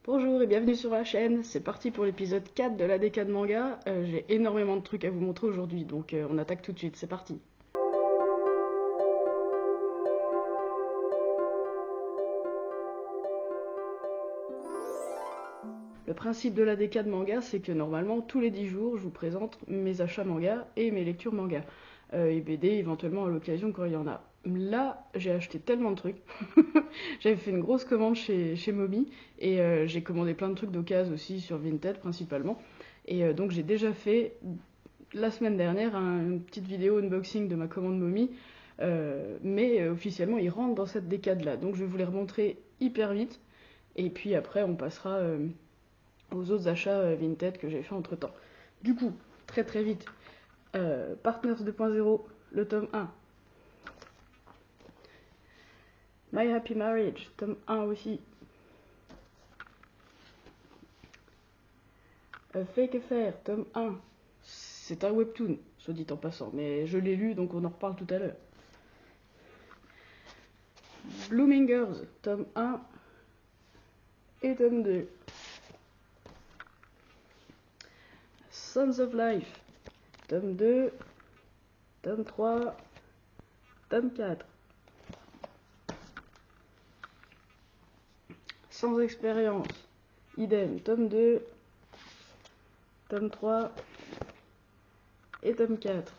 Bonjour et bienvenue sur la chaîne, c'est parti pour l'épisode 4 de la décade manga. J'ai énormément de trucs à vous montrer aujourd'hui, donc on attaque tout de suite, c'est parti. Le principe de la décade manga, c'est que normalement, tous les 10 jours, je vous présente mes achats manga et mes lectures manga. Et BD éventuellement à l'occasion quand il y en a. Là, j'ai acheté tellement de trucs. J'avais fait une grosse commande chez Moby et j'ai commandé plein de trucs d'occasion aussi sur Vinted principalement. Et donc j'ai déjà fait la semaine dernière une petite vidéo unboxing de ma commande Momy. Mais officiellement, il rentre dans cette décade là. Donc je vais vous les remontrer hyper vite. Et puis après, on passera aux autres achats Vinted que j'ai fait entre temps. Du coup, très très vite, Partners 2.0, le tome 1. My Happy Marriage, tome 1 aussi. Fake Affair, tome 1. C'est un webtoon, soit dit en passant, mais je l'ai lu donc on en reparle tout à l'heure. Blooming Girls, tome 1 et tome 2. Sons of Life, tome 2, tome 3, tome 4. Sans expérience, idem, tome 2, tome 3 et tome 4.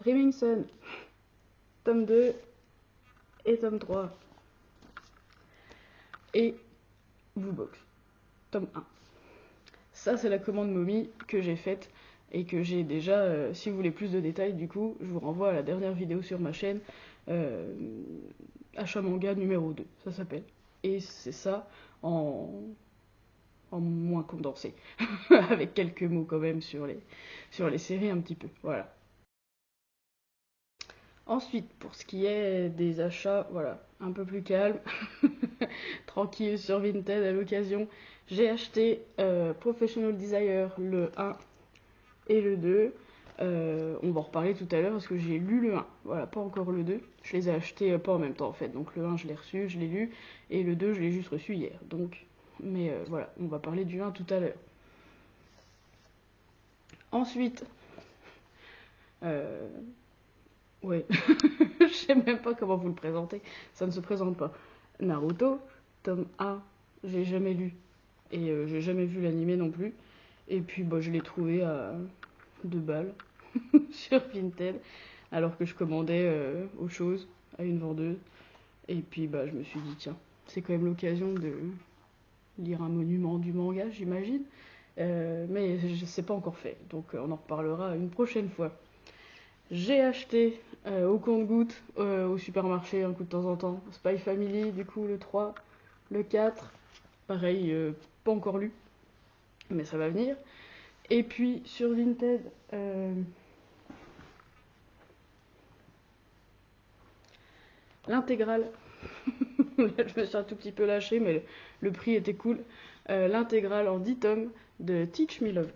Dreaming Sun, tome 2 et tome 3. Et Blue Box, tome 1. Ça, c'est la commande Momy que j'ai faite et que j'ai déjà, si vous voulez plus de détails, du coup, je vous renvoie à la dernière vidéo sur ma chaîne, achat manga numéro 2, ça s'appelle. Et c'est ça en moins condensé, avec quelques mots quand même sur les séries un petit peu, voilà. Ensuite, pour ce qui est des achats, voilà, un peu plus calme, tranquille sur Vinted à l'occasion, j'ai acheté Professional Desire le 1 et le 2. On va en reparler tout à l'heure parce que j'ai lu le 1, voilà, pas encore le 2. Je les ai achetés pas en même temps en fait, donc le 1 je l'ai reçu, je l'ai lu, et le 2 je l'ai juste reçu hier. Donc, mais voilà, on va parler du 1 tout à l'heure. Ensuite, ouais, je sais même pas comment vous le présenter, ça ne se présente pas. Naruto, tome 1, j'ai jamais lu, et j'ai jamais vu l'animé non plus. Et puis bah, je l'ai trouvé à 2 balles sur Vinted, alors que je commandais autre chose à une vendeuse. Et puis bah, je me suis dit, tiens, c'est quand même l'occasion de lire un monument du manga, j'imagine. Mais je sais pas encore fait, donc on en reparlera une prochaine fois. J'ai acheté au compte-gouttes au supermarché un coup de temps en temps Spy Family, du coup le 3, le 4, pareil, pas encore lu, mais ça va venir. Et puis sur Vinted, l'intégrale. Là, je me suis un tout petit peu lâchée, mais le prix était cool. L'intégrale en 10 tomes de Teach Me Love.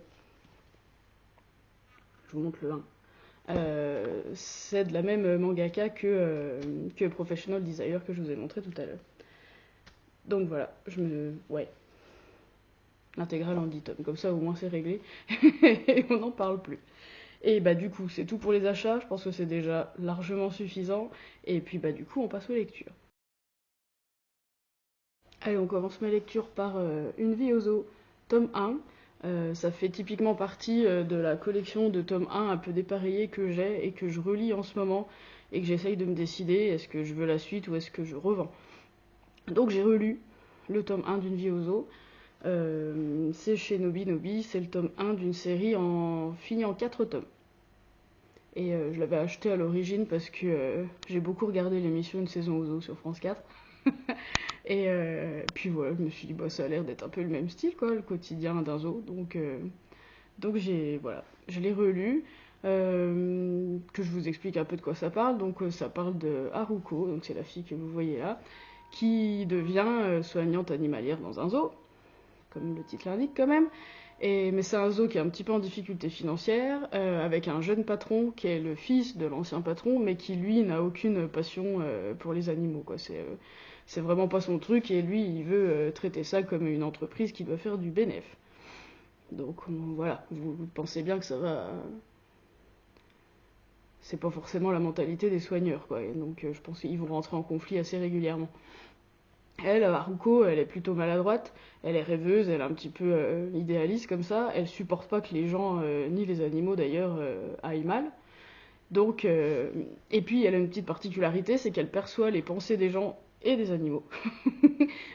Je vous montre le 1. C'est de la même mangaka que Professional Desire que je vous ai montré tout à l'heure. Donc voilà, ouais. L'intégrale en 10 tomes, comme ça au moins c'est réglé. Et on n'en parle plus. Et bah du coup, c'est tout pour les achats, je pense que c'est déjà largement suffisant. Et puis bah du coup, on passe aux lectures. Allez, on commence ma lecture par Une vie aux eaux, tome 1. Ça fait typiquement partie de la collection de tome 1 un peu dépareillée que j'ai et que je relis en ce moment et que j'essaye de me décider est-ce que je veux la suite ou est-ce que je revends. Donc j'ai relu le tome 1 d'Une vie aux eaux. C'est chez Nobi Nobi, c'est le tome 1 d'une série finie en 4 tomes. Et je l'avais acheté à l'origine parce que j'ai beaucoup regardé l'émission Une saison aux eaux sur France 4. Et puis voilà, je me suis dit, bah, ça a l'air d'être un peu le même style, quoi, le quotidien d'un zoo. Donc voilà, je l'ai relu, que je vous explique un peu de quoi ça parle. Donc ça parle de Haruko, donc c'est la fille que vous voyez là, qui devient soignante animalière dans un zoo, comme le titre l'indique quand même. Mais c'est un zoo qui est un petit peu en difficulté financière, avec un jeune patron qui est le fils de l'ancien patron, mais qui lui n'a aucune passion pour les animaux, quoi. C'est vraiment pas son truc, et lui il veut traiter ça comme une entreprise qui doit faire du bénéf. Donc voilà, vous pensez bien que ça va. C'est pas forcément la mentalité des soigneurs, quoi. Et donc je pense qu'ils vont rentrer en conflit assez régulièrement. Elle, Haruko, elle est plutôt maladroite, elle est rêveuse, elle est un petit peu idéaliste comme ça, elle supporte pas que les gens, ni les animaux d'ailleurs, aillent mal. Donc, et puis elle a une petite particularité, c'est qu'elle perçoit les pensées des gens et des animaux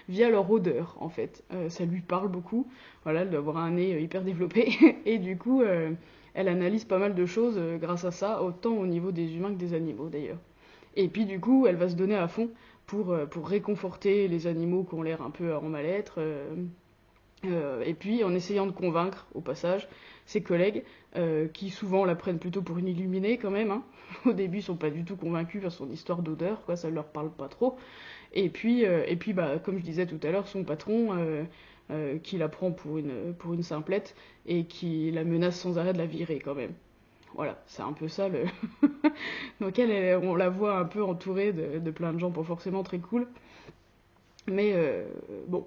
via leur odeur en fait. Ça lui parle beaucoup, voilà, elle doit avoir un nez hyper développé, et du coup elle analyse pas mal de choses grâce à ça, autant au niveau des humains que des animaux d'ailleurs. Et puis du coup, elle va se donner à fond pour réconforter les animaux qui ont l'air un peu en mal-être. Et puis en essayant de convaincre, au passage, ses collègues, qui souvent la prennent plutôt pour une illuminée quand même. Hein. Au début, ils sont pas du tout convaincus par son histoire d'odeur, quoi, ça leur parle pas trop. Et puis bah, comme je disais tout à l'heure, son patron, qui la prend pour une simplette, et qui la menace sans arrêt de la virer quand même. Voilà, c'est un peu ça le. Donc on la voit un peu entourée de plein de gens pas forcément très cool. Mais bon,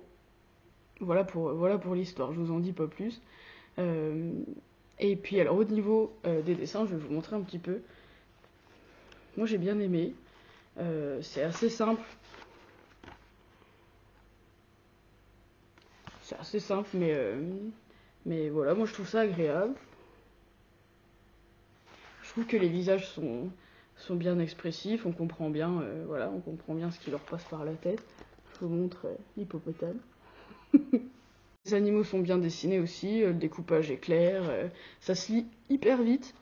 voilà pour l'histoire, je vous en dis pas plus. Euh, et puis alors au niveau des dessins, je vais vous montrer un petit peu. Moi j'ai bien aimé. C'est assez simple. C'est assez simple, mais voilà, moi je trouve ça agréable. Je trouve que les visages sont bien expressifs, on comprend bien, voilà, on comprend bien ce qui leur passe par la tête. Je vous montre l'hippopotame. Les animaux sont bien dessinés aussi, le découpage est clair, ça se lit hyper vite.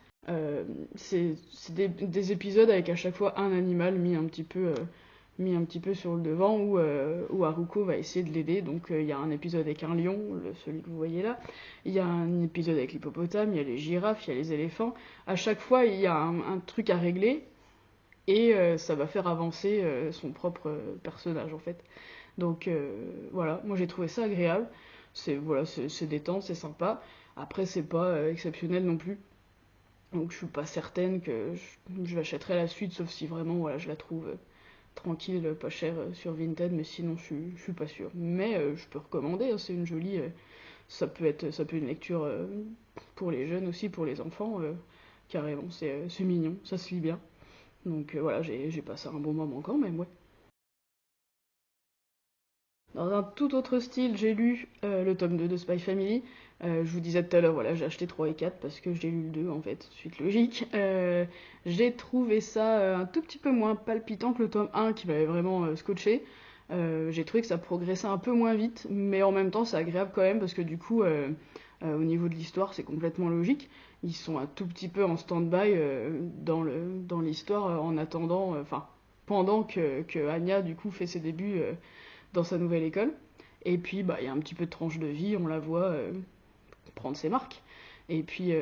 C'est des épisodes avec à chaque fois un animal mis un petit peu sur le devant où Haruko va essayer de l'aider. Donc il y a un épisode avec un lion, celui que vous voyez là. Il y a un épisode avec l'hippopotame, il y a les girafes, il y a les éléphants. À chaque fois, il y a un truc à régler et ça va faire avancer son propre personnage en fait. Donc voilà, moi j'ai trouvé ça agréable. C'est détente, c'est sympa. Après, c'est pas exceptionnel non plus. Donc je suis pas certaine que je l'achèterai la suite, sauf si vraiment voilà, je la trouve tranquille, pas chère sur Vinted, mais sinon je suis pas sûre. Mais je peux recommander, hein, c'est une jolie. Ça peut être une lecture pour les jeunes aussi, pour les enfants, carrément. C'est mignon, ça se lit bien. Donc voilà, j'ai passé un bon moment quand même, ouais. Dans un tout autre style, j'ai lu le tome 2 de Spy Family. Je vous disais tout à l'heure, voilà, j'ai acheté 3 et 4 parce que j'ai lu le 2 en fait, suite logique. J'ai trouvé ça un tout petit peu moins palpitant que le tome 1 qui m'avait vraiment scotché. J'ai trouvé que ça progressait un peu moins vite, mais en même temps c'est agréable quand même parce que du coup, au niveau de l'histoire, c'est complètement logique. Ils sont un tout petit peu en stand-by dans l'histoire en attendant, enfin, pendant que Anya du coup fait ses débuts dans sa nouvelle école. Et puis, bah, il y a un petit peu de tranche de vie, on la voit prendre ses marques. Et puis,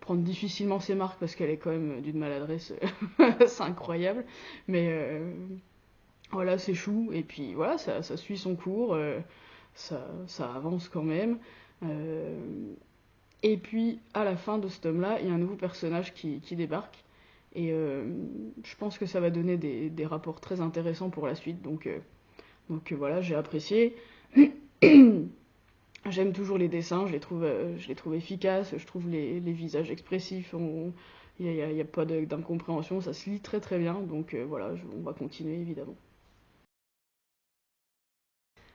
prendre difficilement ses marques parce qu'elle est quand même d'une maladresse, c'est incroyable. Mais voilà, c'est chou. Et puis, voilà, ça suit son cours, ça avance quand même. Euh, et puis, à la fin de ce tome-là, il y a un nouveau personnage qui débarque. Et je pense que ça va donner des rapports très intéressants pour la suite. Donc voilà, j'ai apprécié. J'aime toujours les dessins, je les trouve efficaces, je trouve les visages expressifs, y a pas d'incompréhension, ça se lit très très bien, donc voilà, on va continuer évidemment.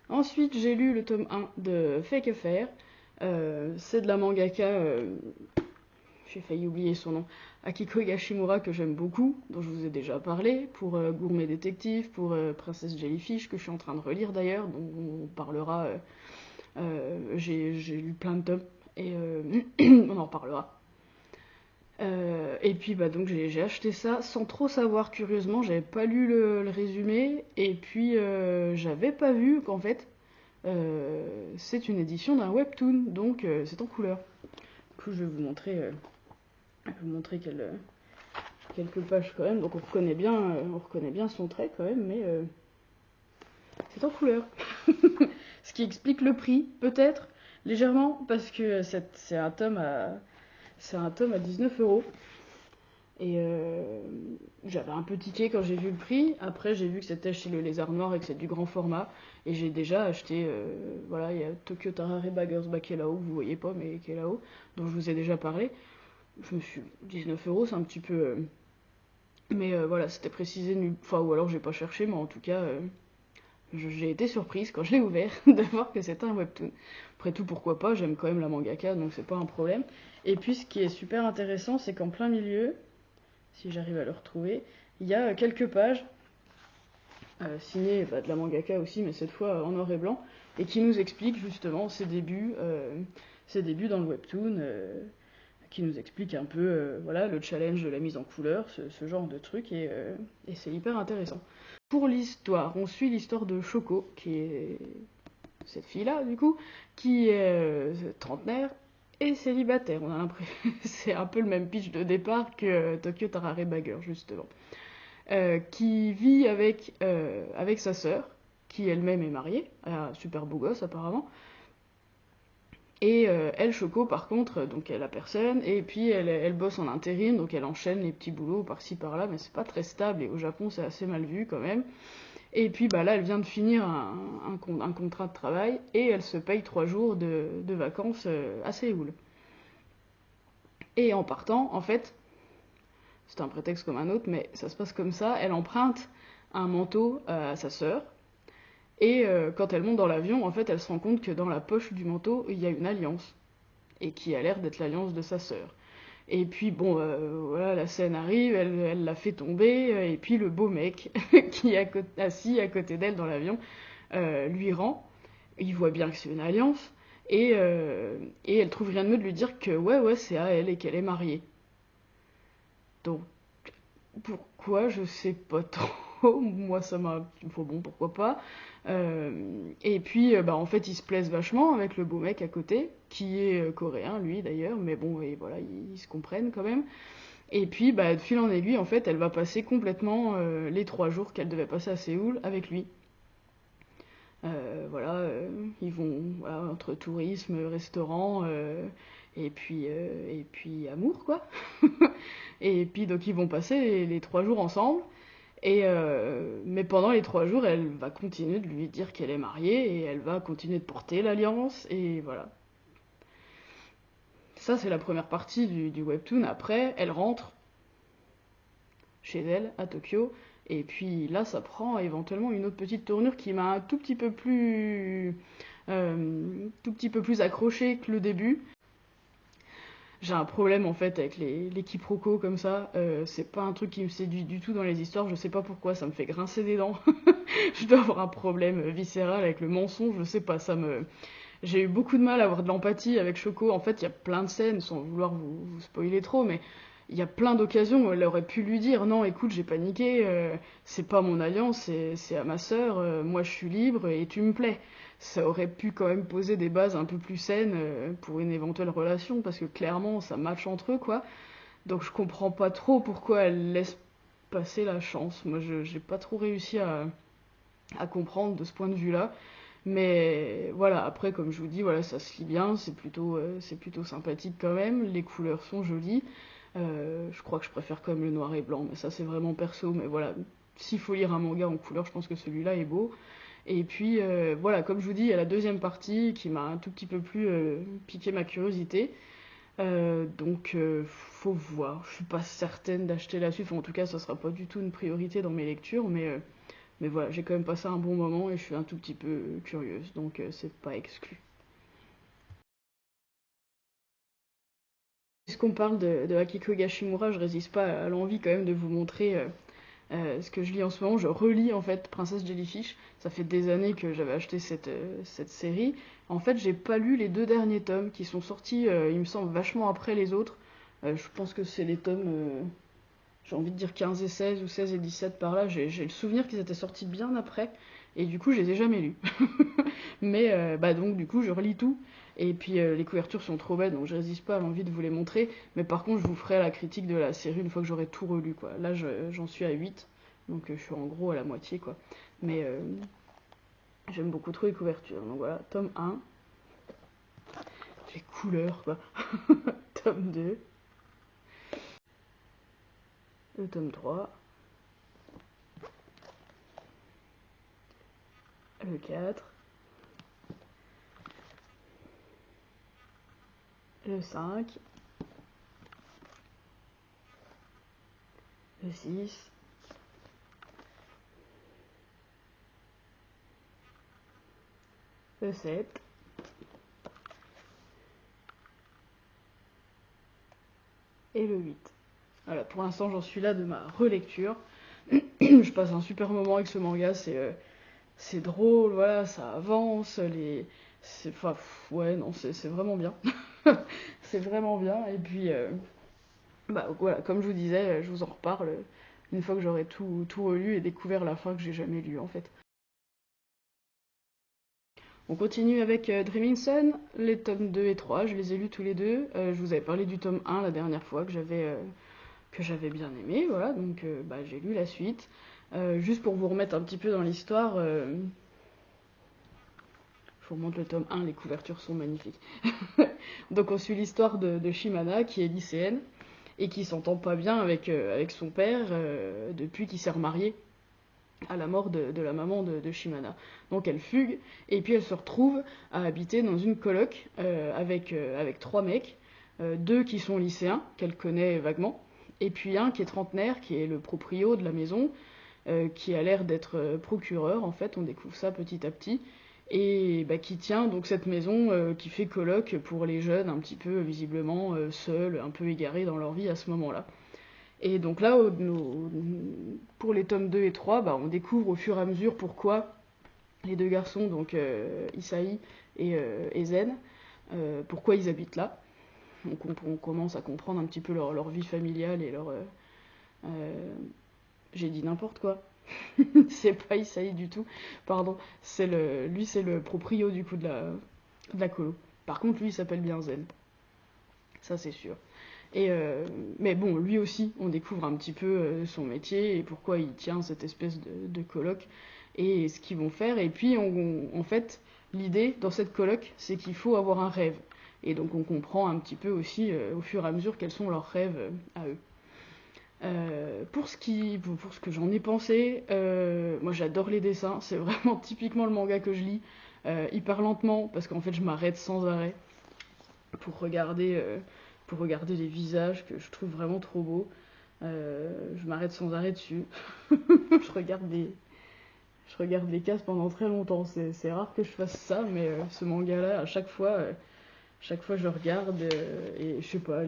Ensuite, j'ai lu le tome 1 de Fake Affair. C'est de la mangaka, j'ai failli oublier son nom, Akiko Yashimura, que j'aime beaucoup, dont je vous ai déjà parlé, pour Gourmet Détective, pour Princesse Jellyfish, que je suis en train de relire d'ailleurs, dont on parlera. J'ai lu plein de tomes et on en reparlera. Et puis bah donc j'ai acheté ça sans trop savoir, curieusement, j'avais pas lu le résumé et puis j'avais pas vu qu'en fait c'est une édition d'un webtoon, donc c'est en couleur. Du coup je vais vous montrer quelques pages quand même, donc on reconnaît bien son trait quand même, mais c'est en couleur. Ce qui explique le prix, peut-être, Légèrement, parce que c'est un tome à 19 €. Et j'avais un peu tiqué quand j'ai vu le prix. Après, j'ai vu que c'était chez le Lézard Noir et que c'est du grand format. Et j'ai déjà acheté, voilà, il y a Tokyo Tarare Baggers Back qui est là-haut, vous voyez pas, mais qui est là-haut, dont je vous ai déjà parlé. Je me suis 19 €, c'est un petit peu. Mais voilà, c'était précisé nulle. Enfin, ou alors j'ai pas cherché, mais en tout cas, j'ai été surprise quand je l'ai ouvert de voir que c'était un webtoon. Après tout, pourquoi pas, j'aime quand même la mangaka, donc c'est pas un problème. Et puis, ce qui est super intéressant, c'est qu'en plein milieu, si j'arrive à le retrouver, il y a quelques pages signées de la mangaka aussi, mais cette fois en noir et blanc, et qui nous expliquent justement ses débuts dans le webtoon, qui nous explique un peu voilà, le challenge de la mise en couleur, ce genre de truc, et c'est hyper intéressant. Pour l'histoire, on suit l'histoire de Shoko, qui est cette fille-là, du coup, qui est trentenaire et célibataire. On a l'impression c'est un peu le même pitch de départ que Tokyo Tarare Bagger, justement. Qui vit avec sa sœur, qui elle-même est mariée, un super beau gosse apparemment. Et elle, Choco, par contre, donc elle a personne, et puis elle bosse en intérim, donc elle enchaîne les petits boulots par-ci par-là, mais c'est pas très stable, et au Japon c'est assez mal vu quand même. Et puis bah là, elle vient de finir un contrat de travail, et elle se paye 3 jours de vacances à Séoul. Et en partant, en fait, c'est un prétexte comme un autre, mais ça se passe comme ça, elle emprunte un manteau à sa sœur, et quand elle monte dans l'avion, en fait, elle se rend compte que dans la poche du manteau, il y a une alliance, et qui a l'air d'être l'alliance de sa sœur. Et puis bon, voilà, la scène arrive, elle la fait tomber, et puis le beau mec qui est assis à côté d'elle dans l'avion lui rend. Il voit bien que c'est une alliance, et elle trouve rien de mieux de lui dire que ouais, c'est à elle et qu'elle est mariée. Donc pourquoi, je sais pas trop. Moi, ça m'a. Bon, pourquoi pas. Et puis, bah, en fait, ils se plaisent vachement avec le beau mec à côté, qui est coréen, lui d'ailleurs, mais bon, et voilà, ils se comprennent quand même. Et puis, bah, de fil en aiguille, en fait, elle va passer complètement les 3 jours qu'elle devait passer à Séoul avec lui. Voilà, ils vont voilà, entre tourisme, restaurant, et puis amour, quoi. Et puis, donc, ils vont passer les 3 jours ensemble. Mais pendant les 3 jours, elle va continuer de lui dire qu'elle est mariée et elle va continuer de porter l'alliance. Et voilà. Ça, c'est la première partie du webtoon. Après, elle rentre chez elle, à Tokyo. Et puis là, ça prend éventuellement une autre petite tournure qui m'a un tout petit peu plus accroché que le début. J'ai un problème en fait avec les quiproquos comme ça. C'est pas un truc qui me séduit du tout dans les histoires. Je sais pas pourquoi, ça me fait grincer des dents. Je dois avoir un problème viscéral avec le mensonge. Je sais pas, j'ai eu beaucoup de mal à avoir de l'empathie avec Choco. En fait, il y a plein de scènes, sans vouloir vous spoiler trop, mais il y a plein d'occasions où elle aurait pu lui dire non, écoute, j'ai paniqué, c'est pas mon alliance, c'est à ma sœur, moi je suis libre et tu me plais. Ça aurait pu quand même poser des bases un peu plus saines pour une éventuelle relation, parce que clairement ça match entre eux, quoi. Donc je comprends pas trop pourquoi elle laisse passer la chance. Moi, j'ai pas trop réussi à comprendre de ce point de vue-là. Mais voilà, après, comme je vous dis, voilà, ça se lit bien, c'est plutôt sympathique quand même, les couleurs sont jolies. Je crois que je préfère quand même le noir et blanc, mais ça c'est vraiment perso, mais voilà, s'il faut lire un manga en couleur, je pense que celui-là est beau. Et puis voilà, comme je vous dis, il y a la deuxième partie qui m'a un tout petit peu plus piqué ma curiosité. Faut voir. Je suis pas certaine d'acheter la suite, enfin, en tout cas, ça sera pas du tout une priorité dans mes lectures, mais voilà, j'ai quand même passé un bon moment et je suis un tout petit peu curieuse, donc c'est pas exclu. Puisqu'on parle de Akiko Gashimura, je résiste pas à l'envie quand même de vous montrer ce que je lis en ce moment. Je relis en fait Princesse Jellyfish. Ça fait des années que j'avais acheté cette série. En fait, j'ai pas lu les 2 derniers tomes qui sont sortis, il me semble, vachement après les autres. Je pense que c'est les tomes, j'ai envie de dire 15 et 16 ou 16 et 17 par là. J'ai le souvenir qu'ils étaient sortis bien après. Et du coup, je les ai jamais lus. Mais bah donc, du coup, je relis tout. Et puis, les couvertures sont trop belles, donc je résiste pas à l'envie de vous les montrer. Mais par contre, je vous ferai la critique de la série une fois que j'aurai tout relu, quoi. Là, j'en suis à 8. Donc, je suis en gros à la moitié, quoi. Mais j'aime beaucoup trop les couvertures. Donc voilà, tome 1. les couleurs, quoi. Tome 2. Le tome 3. Le 4. Le 5. Le 6. Le 7. Et le 8. Voilà, pour l'instant j'en suis là de ma relecture. Je passe un super moment avec ce manga, c'est drôle, voilà, ça avance, enfin, ouais, non, c'est vraiment bien. C'est vraiment bien, et puis, bah voilà, comme je vous disais, je vous en reparle une fois que j'aurai tout relu et découvert la fin que j'ai jamais lue, en fait. On continue avec Dreaming Sun, les tomes 2 et 3, je les ai lus tous les deux. Je vous avais parlé du tome 1 la dernière fois que j'avais bien aimé, voilà, donc bah, j'ai lu la suite. Juste pour vous remettre un petit peu dans l'histoire, je vous remonte le tome 1, les couvertures sont magnifiques. Donc on suit l'histoire de Shimana, qui est lycéenne, et qui s'entend pas bien avec son père depuis qu'il s'est remarié à la mort de la maman de Shimana. Donc elle fugue, et puis elle se retrouve à habiter dans une coloc avec 3 mecs, 2 qui sont lycéens, qu'elle connaît vaguement, et puis un qui est trentenaire, qui est le proprio de la maison, qui a l'air d'être procureur, en fait, on découvre ça petit à petit, et bah, qui tient donc cette maison qui fait coloc pour les jeunes un petit peu visiblement seuls, un peu égarés dans leur vie à ce moment-là. Et donc là, pour les tomes 2 et 3, bah, on découvre au fur et à mesure pourquoi les 2 garçons, donc Isaï et Zen, pourquoi ils habitent là. Donc on commence à comprendre un petit peu leur vie familiale et leur... j'ai dit n'importe quoi. C'est pas Isaï du tout, pardon. Lui, c'est le proprio du coup de la colo. Par contre, lui, il s'appelle bien Zen. Ça, c'est sûr. Et mais bon, lui aussi, on découvre un petit peu son métier et pourquoi il tient cette espèce de coloc et ce qu'ils vont faire. Et puis, en fait, l'idée dans cette coloc, c'est qu'il faut avoir un rêve. Et donc, on comprend un petit peu aussi au fur et à mesure quels sont leurs rêves à eux. Pour ce que j'en ai pensé, moi j'adore les dessins, c'est vraiment typiquement le manga que je lis hyper lentement parce qu'en fait je m'arrête sans arrêt pour regarder, pour regarder les visages que je trouve vraiment trop beaux. Je m'arrête sans arrêt dessus. Je regarde les cases pendant très longtemps. C'est rare que je fasse ça, mais ce manga-là, à chaque fois je le regarde et je sais pas,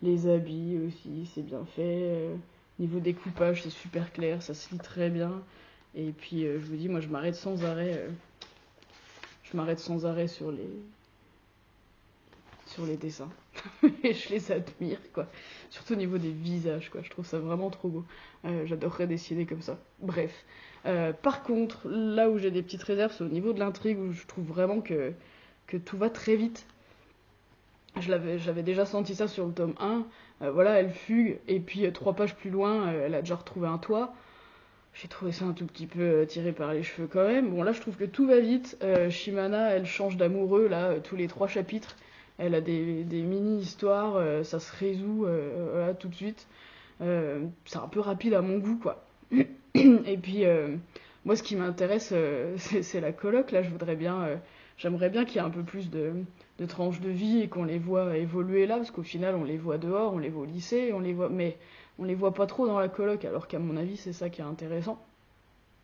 les habits aussi, c'est bien fait. Niveau découpage, c'est super clair, ça se lit très bien. Et puis je vous dis, moi je m'arrête sans arrêt sur les dessins. Et je les admire, quoi. Surtout au niveau des visages, quoi. Je trouve ça vraiment trop beau. J'adorerais dessiner comme ça. Bref. Par contre, là où j'ai des petites réserves, c'est au niveau de l'intrigue, où je trouve vraiment que tout va très vite. J'avais déjà senti ça sur le tome 1. Voilà, elle fugue, et puis 3 pages plus loin, elle a déjà retrouvé un toit. J'ai trouvé ça un tout petit peu tiré par les cheveux quand même. Bon, là, je trouve que tout va vite. Shimana, elle change d'amoureux, là, tous les 3 chapitres. Elle a des mini-histoires, ça se résout là, tout de suite. C'est un peu rapide à mon goût, quoi. Et puis, moi, ce qui m'intéresse, c'est la coloc. Là, j'aimerais bien qu'il y ait un peu plus de tranches de vie et qu'on les voit évoluer là, parce qu'au final, on les voit dehors, on les voit au lycée, mais on les voit pas trop dans la coloc, alors qu'à mon avis, c'est ça qui est intéressant.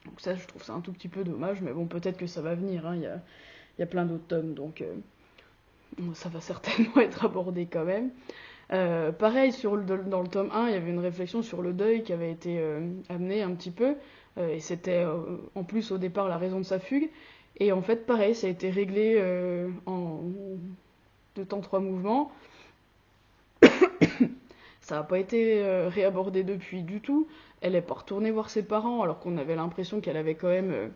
Donc ça, je trouve ça un tout petit peu dommage, mais bon, peut-être que ça va venir, hein. Il y a plein d'autres tomes, donc ça va certainement être abordé quand même. Pareil, dans le tome 1, il y avait une réflexion sur le deuil qui avait été amenée un petit peu, et c'était en plus au départ la raison de sa fugue. Et en fait, pareil, ça a été réglé en 2 temps 3 mouvements. Ça n'a pas été réabordé depuis du tout. Elle est pas retournée voir ses parents, alors qu'on avait l'impression qu'elle avait quand même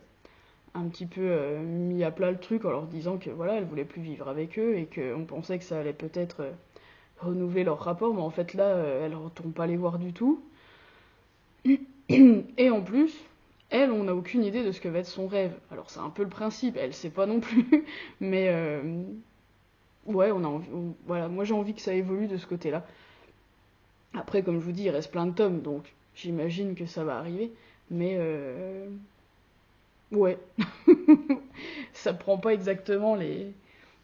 un petit peu mis à plat le truc en leur disant que voilà, elle voulait plus vivre avec eux et qu'on pensait que ça allait peut-être renouveler leur rapport, mais en fait là, elle retourne pas les voir du tout. Et en plus, elle, on n'a aucune idée de ce que va être son rêve. Alors c'est un peu le principe, elle sait pas non plus, mais ouais, on a envie, voilà, moi j'ai envie que ça évolue de ce côté-là. Après, comme je vous dis, il reste plein de tomes, donc j'imagine que ça va arriver. Mais ouais, ça prend pas exactement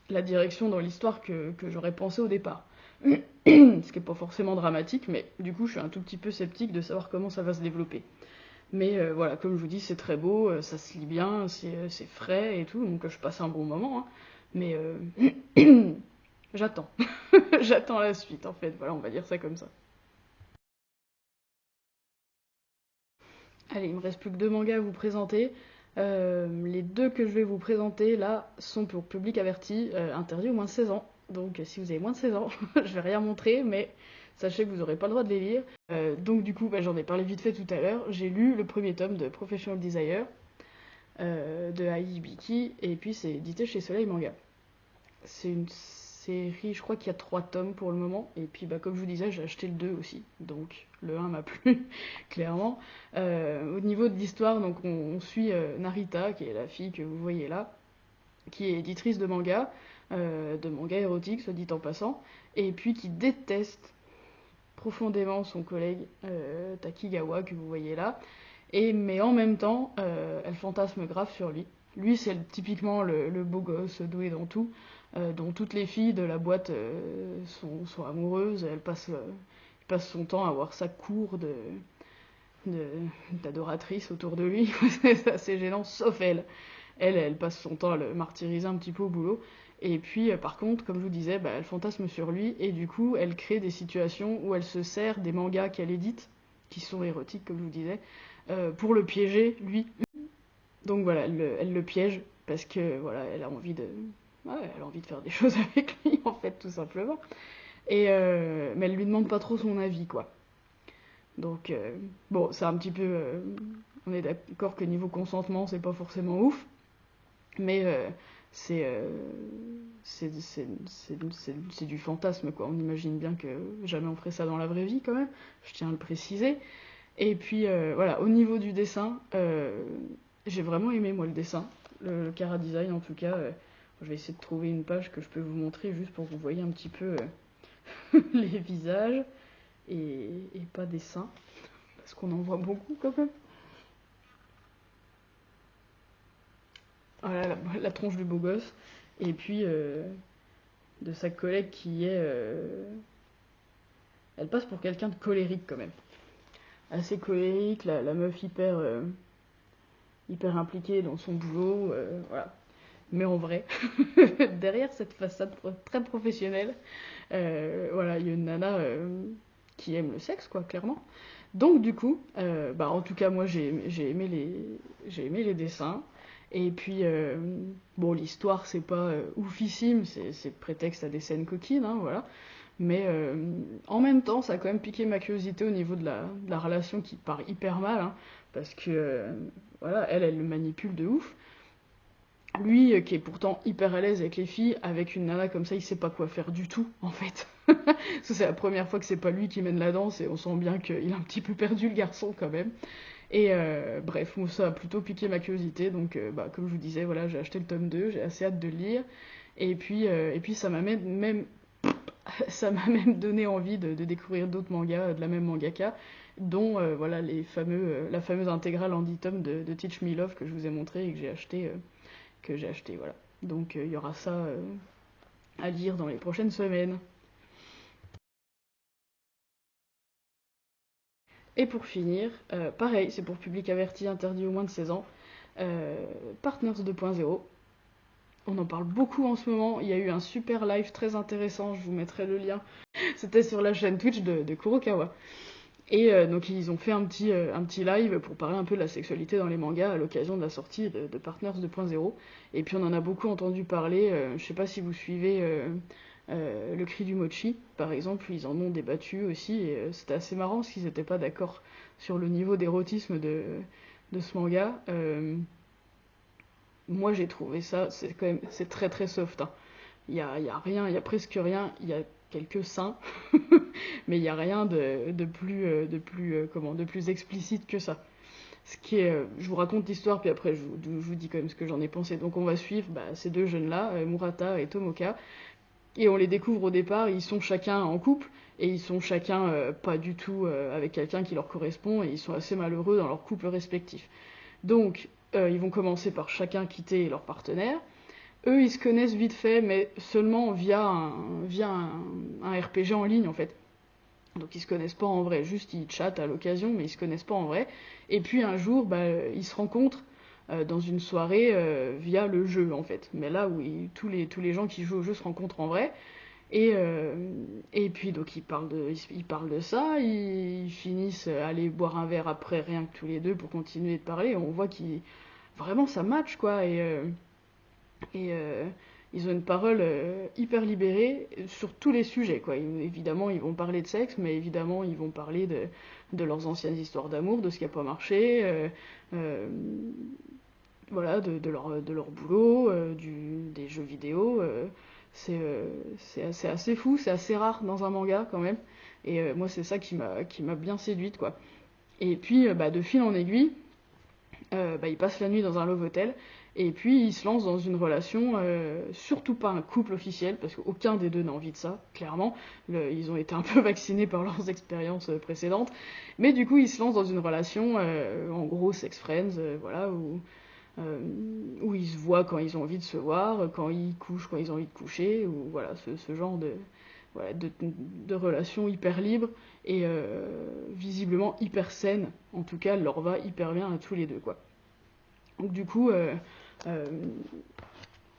la direction dans l'histoire que j'aurais pensé au départ. Ce qui est pas forcément dramatique, mais du coup, je suis un tout petit peu sceptique de savoir comment ça va se développer. Mais voilà, comme je vous dis, c'est très beau, ça se lit bien, c'est frais et tout, donc je passe un bon moment. Hein. Mais j'attends. J'attends la suite, en fait. Voilà, on va dire ça comme ça. Allez, il me reste plus que deux mangas à vous présenter. Les deux que je vais vous présenter là sont pour public averti, interdit au moins de 16 ans. Donc si vous avez moins de 16 ans, je vais rien montrer, mais sachez que vous n'aurez pas le droit de les lire. Donc du coup, bah, j'en ai parlé vite fait tout à l'heure. J'ai lu le premier tome de Professional Desire de Ai Hibiki, et puis c'est édité chez Soleil Manga. C'est une série, je crois qu'il y a 3 tomes pour le moment. Et puis, bah, comme je vous disais, j'ai acheté le 2 aussi. Donc, le 1 m'a plu, clairement. Au niveau de l'histoire, donc on suit Narita, qui est la fille que vous voyez là, qui est éditrice de manga érotique, soit dit en passant, et puis qui déteste profondément son collègue Takigawa, que vous voyez là. Mais en même temps, elle fantasme grave sur lui. Lui, c'est typiquement le beau gosse doué dans tout, dont toutes les filles de la boîte sont amoureuses. Elle passe son temps à avoir sa cour de- d'adoratrices autour de lui. C'est assez gênant, sauf elle. Elle passe son temps à le martyriser un petit peu au boulot. Et puis, par contre, comme je vous disais, bah, elle fantasme sur lui, et du coup, elle crée des situations où elle se sert des mangas qu'elle édite, qui sont érotiques, comme je vous disais, pour le piéger, lui. Donc voilà, elle le piège, parce que voilà, ouais, elle a envie de faire des choses avec lui, en fait, tout simplement. Mais elle lui demande pas trop son avis, quoi. Donc, bon, c'est un petit peu. On est d'accord que niveau consentement, c'est pas forcément ouf, mais c'est euh, c'est du fantasme, quoi. On imagine bien que jamais on ferait ça dans la vraie vie, quand même. Je tiens à le préciser. Et puis, voilà, au niveau du dessin, j'ai vraiment aimé, moi, le dessin. Le Cara Design, en tout cas. Je vais essayer de trouver une page que je peux vous montrer, juste pour que vous voyez un petit peu les visages et pas des seins, parce qu'on en voit beaucoup, quand même. Voilà, la tronche du beau gosse. Et puis, de sa collègue qui est... Elle passe pour quelqu'un de colérique, quand même. Assez colérique, la meuf hyper impliquée dans son boulot, voilà. Mais en vrai, derrière cette façade très professionnelle, voilà, il y a une nana qui aime le sexe, quoi, clairement. Donc du coup, bah, en tout cas, moi j'ai aimé les dessins. Et puis, bon, l'histoire, c'est pas oufissime, c'est prétexte à des scènes coquines, hein, voilà. Mais en même temps, ça a quand même piqué ma curiosité au niveau de la relation qui part hyper mal, hein, parce que voilà, elle le manipule de ouf. Lui, qui est pourtant hyper à l'aise avec les filles, avec une nana comme ça, il sait pas quoi faire du tout, en fait. C'est la première fois que c'est pas lui qui mène la danse, et on sent bien qu'il a un petit peu perdu le garçon quand même. Et bref, moi, ça a plutôt piqué ma curiosité, donc bah, comme je vous disais, voilà, j'ai acheté le tome 2, j'ai assez hâte de le lire. Et puis ça m'a même ça m'a même donné envie de découvrir d'autres mangas de la même mangaka, dont voilà la fameuse intégrale en 10 tomes de Teach Me Love que je vous ai montré et que j'ai acheté, voilà. Donc il y aura ça à lire dans les prochaines semaines. Et pour finir, pareil, c'est pour public averti, interdit au moins de 16 ans, euh, Partners 2.0. On en parle beaucoup en ce moment, il y a eu un super live très intéressant, je vous mettrai le lien. C'était sur la chaîne Twitch de Kurokawa. Et donc ils ont fait un petit live pour parler un peu de la sexualité dans les mangas à l'occasion de la sortie de Partners 2.0. Et puis on en a beaucoup entendu parler, je sais pas si vous suivez Le Cri du Mochi, par exemple, ils en ont débattu aussi, et c'était assez marrant parce qu'ils n'étaient pas d'accord sur le niveau d'érotisme de ce manga. Moi j'ai trouvé ça, c'est quand même, c'est très très soft, hein. Il y a rien, il y a presque rien, il y a quelques seins, mais il y a rien de plus explicite que ça. Ce qui est, je vous raconte l'histoire, puis après je vous dis quand même ce que j'en ai pensé. Donc on va suivre bah, ces deux jeunes-là, Murata et Tomoka, Et on les découvre au départ, ils sont chacun en couple, et ils sont chacun pas du tout avec quelqu'un qui leur correspond, et ils sont assez malheureux dans leur couple respectif. Donc, ils vont commencer par chacun quitter leur partenaire. Eux, ils se connaissent vite fait, mais seulement via un RPG en ligne, en fait. Donc ils se connaissent pas en vrai, juste ils chattent à l'occasion, mais ils se connaissent pas en vrai. Et puis un jour, ils se rencontrent dans une soirée via le jeu, en fait. Mais là où tous les gens qui jouent au jeu se rencontrent en vrai. Et puis donc ils parlent de ça, ils finissent à aller boire un verre après, rien que tous les deux, pour continuer de parler. Et on voit qu'ils vraiment ça match, quoi. Et ils ont une parole hyper libérée sur tous les sujets, quoi. Évidemment, ils vont parler de sexe, mais évidemment, ils vont parler de leurs anciennes histoires d'amour, de ce qui n'a pas marché, euh, voilà, de leur boulot, des jeux vidéo. C'est assez fou, c'est assez rare dans un manga quand même. Et moi, c'est ça qui m'a bien séduite, quoi. Et puis, de fil en aiguille, il passe la nuit dans un love hotel et puis il se lance dans une relation, surtout pas un couple officiel parce qu'aucun des deux n'a envie de ça, clairement. Ils ont été un peu vaccinés par leurs expériences précédentes, mais du coup ils se lancent dans une relation, en gros sex friends, voilà, où ils se voient quand ils ont envie de se voir, quand ils couchent quand ils ont envie de coucher, ou voilà ce genre voilà, de relation hyper libre et visiblement hyper saine. En tout cas, elle leur va hyper bien à tous les deux, quoi. Donc du coup, euh,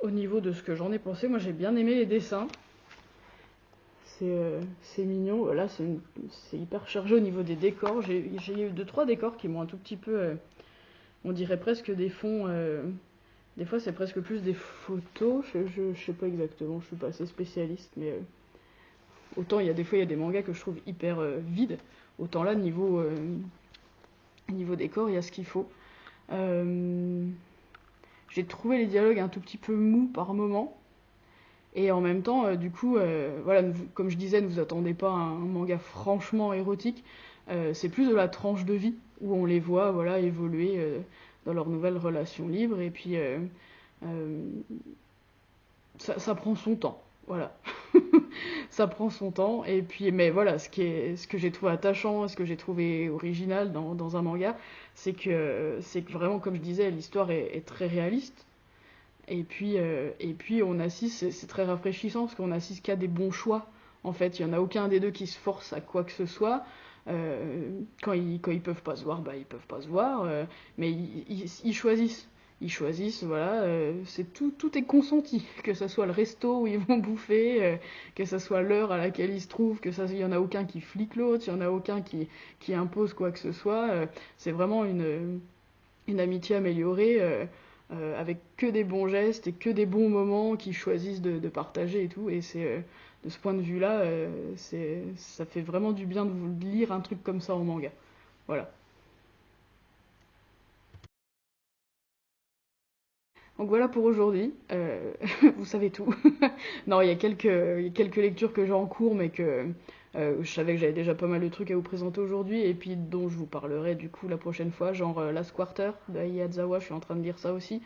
au niveau de ce que j'en ai pensé, moi j'ai bien aimé les dessins. C'est mignon. Là, c'est hyper chargé au niveau des décors. J'ai eu 2-3 décors qui m'ont un tout petit peu... on dirait presque des fonds... des fois, c'est presque plus des photos. Je sais pas exactement, je suis pas assez spécialiste, mais... autant il y a des fois, il y a des mangas que je trouve hyper vides. Autant là, niveau décor, il y a ce qu'il faut. J'ai trouvé les dialogues un tout petit peu mous par moment. Et en même temps, du coup, voilà, comme je disais, ne vous attendez pas à un manga franchement érotique. C'est plus de la tranche de vie où on les voit, voilà, évoluer dans leur nouvelle relation libre. Et puis, euh, ça prend son temps, voilà. Ça prend son temps. Et puis, mais voilà, ce que j'ai trouvé attachant, ce que j'ai trouvé original dans un manga, c'est que vraiment, comme je disais, l'histoire est très réaliste. Et puis on assiste, c'est très rafraîchissant parce qu'on assiste qu'à des bons choix. En fait, il n'y en a aucun des deux qui se force à quoi que ce soit. Quand ils peuvent pas se voir, ils peuvent pas se voir. Mais ils choisissent. Ils choisissent, voilà. Tout est consenti. Que ce soit le resto où ils vont bouffer, que ce soit l'heure à laquelle ils se trouvent, il y en a aucun qui flique l'autre, il y en a aucun qui impose quoi que ce soit. C'est vraiment une amitié améliorée. Avec que des bons gestes et que des bons moments qu'ils choisissent de partager et tout. Et de ce point de vue-là, ça fait vraiment du bien de vous lire un truc comme ça en manga. Voilà. Donc voilà pour aujourd'hui. Vous savez tout. Non, il y a quelques lectures que j'ai en cours, mais que je savais que j'avais déjà pas mal de trucs à vous présenter aujourd'hui, et puis dont je vous parlerai du coup la prochaine fois, genre Last Quarter de Ai Azawa, je suis en train de lire ça aussi.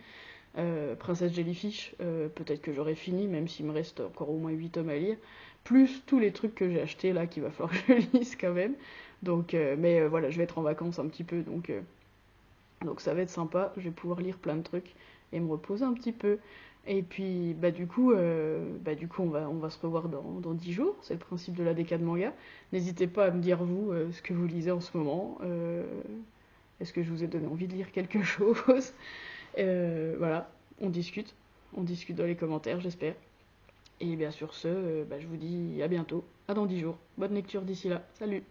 Princesse Jellyfish, peut-être que j'aurai fini, même s'il me reste encore au moins 8 tomes à lire, plus tous les trucs que j'ai achetés là, qu'il va falloir que je lise quand même. Donc, mais voilà, je vais être en vacances un petit peu, donc ça va être sympa, je vais pouvoir lire plein de trucs et me reposer un petit peu. Et puis, du coup on va se revoir dans 10 jours, c'est le principe de la décade manga. N'hésitez pas à me dire, vous, ce que vous lisez en ce moment. Est-ce que je vous ai donné envie de lire quelque chose? Voilà, on discute dans les commentaires, j'espère. Et bien sur ce, je vous dis à bientôt, à dans 10 jours. Bonne lecture d'ici là, salut!